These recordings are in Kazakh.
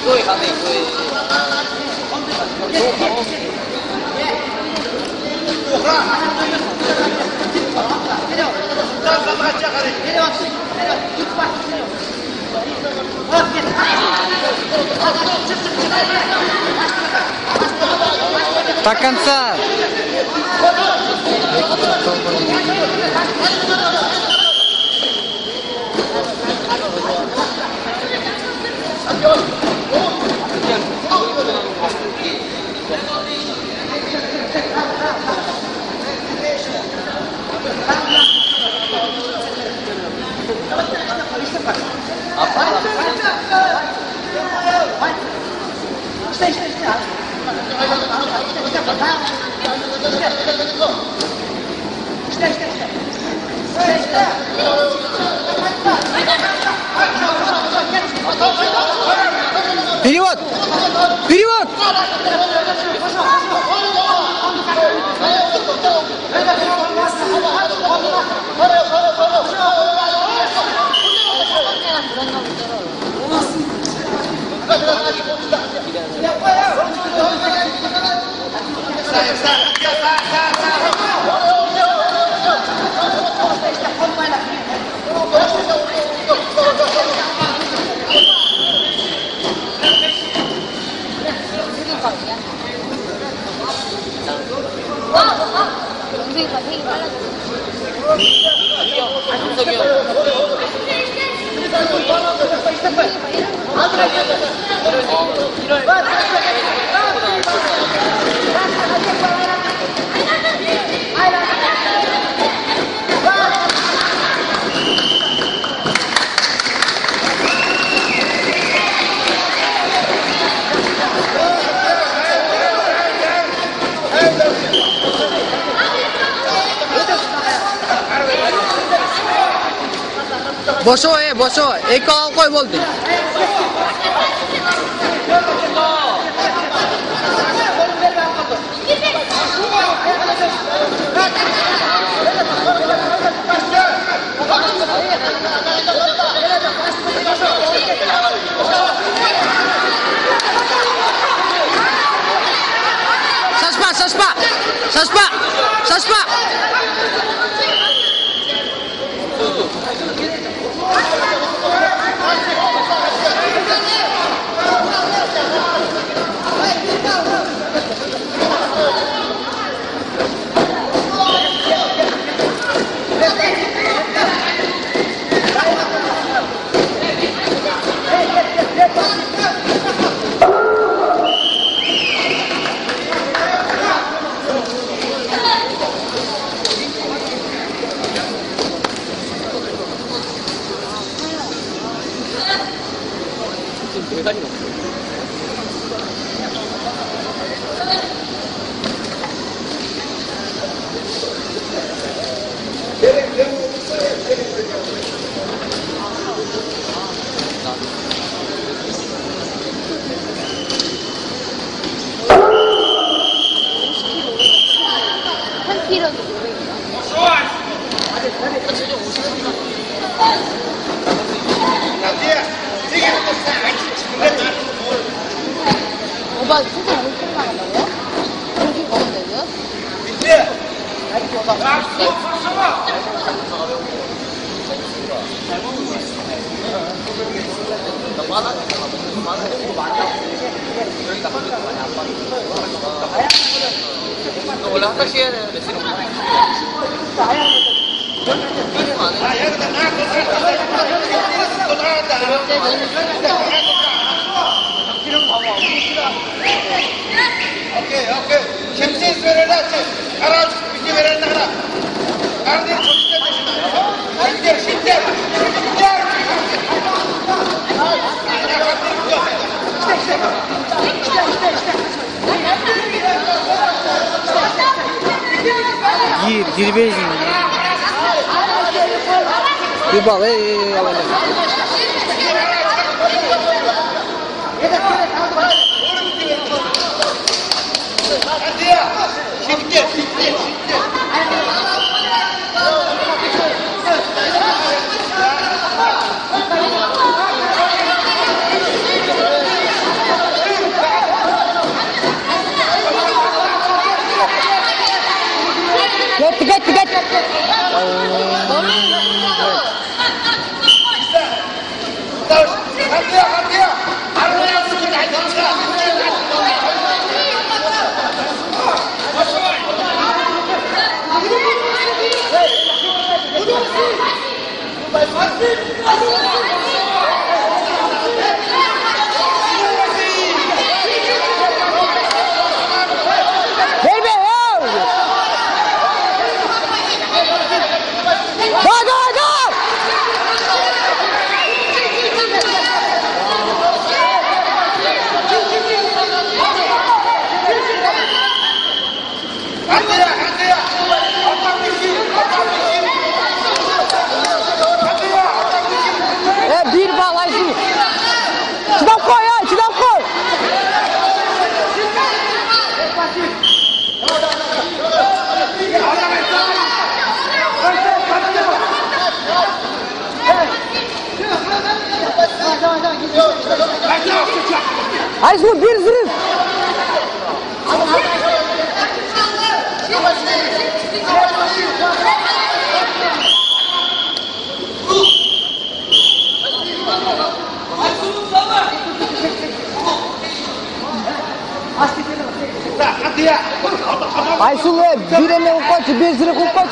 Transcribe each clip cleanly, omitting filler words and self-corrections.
이거에 가네, 이거에. До конца. Перевод! Перевод! 영생이가 되게 빨라졌어. 안석이 형. বসো বসো এই কয় বলতে Сашпа! 대단히 높아. 오빠 진짜 못 나간다고요? 여기 가면 되고요? 원래 한 달씩 해야 되는데 지금 Okey. Kimse söylerse araç bizi verenlere. Kardeş çocuklar başına. Şiddet. Gir bezin. Bir bal Şiddet. Hatiya. Arabaya tutun. Verme ya. Dur. Hatiya. Atak dişi. Bir bal Aysun. Çıdam koy ya, çıdam koy. Aysun bir zırh. Hatiya. Aysun bir eline koç, bir zırh koç.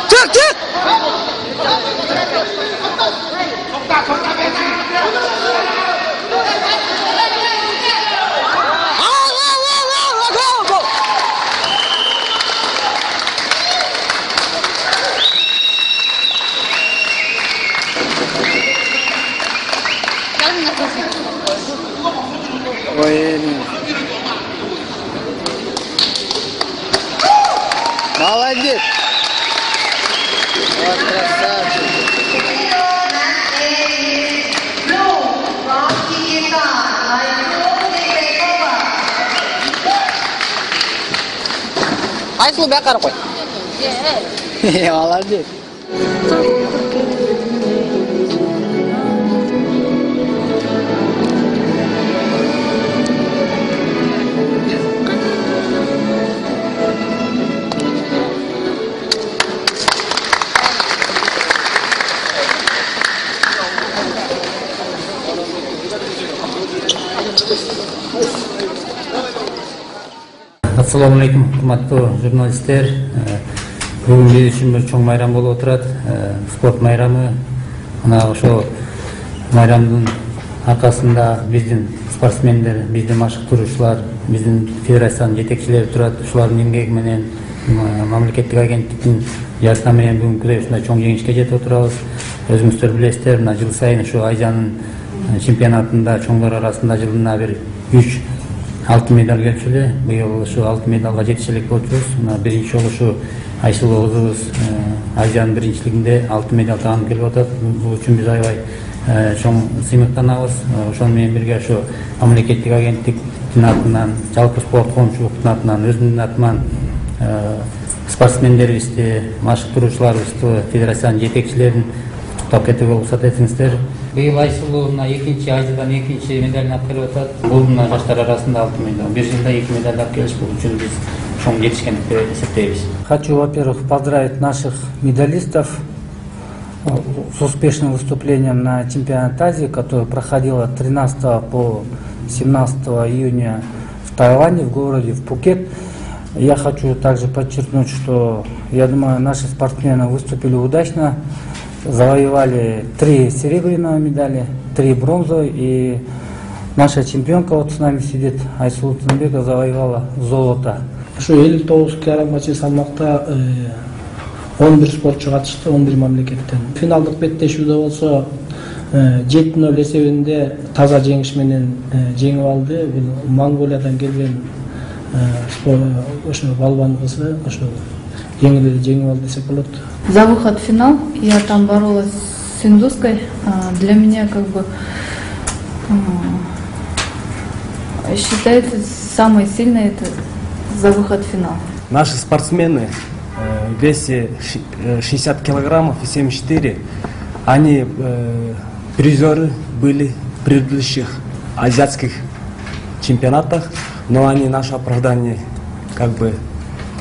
Çık. Молодец. Вот красавчик. Aysun бәкәр қой. Молодец. Assalamu alaikum, hurmatlı jurnalistler. Бүгүн биз үчүн бир чоң майрам болуп отурат. Спорт майрамы. Мына ошо майрамдын аркасында биздин спортсмендер, биздин машыктыруучулар, биздин федерациянын жетекчилери турат. Ушулардын эмгеги менен мамлекеттик агенттиктин жардамы менен бүгүнкүдөй ушундай чоң жеңишке жетип отурабыз. Өзүңүздөр билесиздер, мына жыл сайын ушу Айжанын чемпионатында чоңдор арасында жылына бир 3 алтын медаль келчү эле. Быйыл ушу алтын медалга жетише элек болчубуз. Мына биринчи жолу ушу Айсулуу кызыбыз Айжанын биринчилигинде алтын медаль тагынып келип атат. Бул үчүн биз аябай чоң сыймыктанабыз. Ошону менен бирге ушу мамлекеттик агенттиктин атынан, жалпы спорт коомчулуктун атынан, өзүмдүн атыман спортсмендерибизди, машыктыруучуларыбызды, федерациянын жетекчилерин куттуктап кетүүгө уруксат этиңиздер. Быйыл Айсулуу экинчи Айжадан экинчи медалын алып келип атат. Бул жаштар арасында алтын медаль. Бир жылда 2 медаль алып келиш бул үчүн биз чоң жетишкендикти эсептейбиз. Хочу, во-первых, поздравить наших медалистов с успешным выступлением на чемпионате Азии, которое проходило 13 по 17 июня в Таиланде, в городе в Пхукет. Я хочу также подчеркнуть, что, я думаю, наши спортсмены выступили удачно, завоевали 3 серебряные медали, 3 бронзовые, и наша чемпионка вот с нами сидит, Айсулу Тынбекова, завоевала золото. Ошо 59 кг салмакта 11 спортчу катышты, 11 мамлекеттен. Финалдык беттешүүдө болсо 7-0 эсебинде таза жеңиш менен жеңип алды. Бул Монголиядан келген ошо балбан кызы ошо жеңилди, жеңип алды десек болот. За выход в финал я там боролась с индуской. Для меня как бы считается самой сильной это за выход в финал. Наши спортсмены в весе 60 килограммов и 74, они призеры были предыдущих азиатских чемпионатах, но они наше оправдание как бы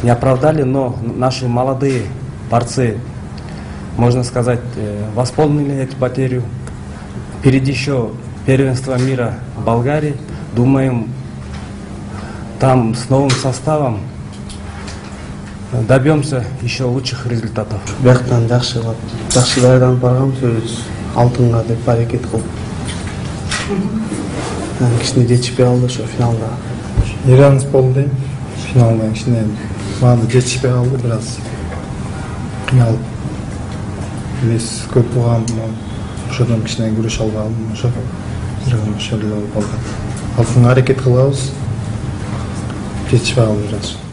не оправдали, но наши молодые борцы, можно сказать, восполнили эту потерю. Впереди еще первенство мира в Болгарии. Думаем, там с новым составом добьемся еще лучших результатов. Бияктан жакшы кылып, жакшы даярданып барганбыз, өзүбүз алтынга деп аракет кылып. Кичине жетишпей калды ошо финалда. Иранец болду дейм. Финалда кичине мага жетишпей калды, бир аз финал эмес көп болгон, ошодон кичине күрөшө албай калдым, ошо ошол эле болду. Алтынга аракет кылабыз, жетишпей калды бир аз.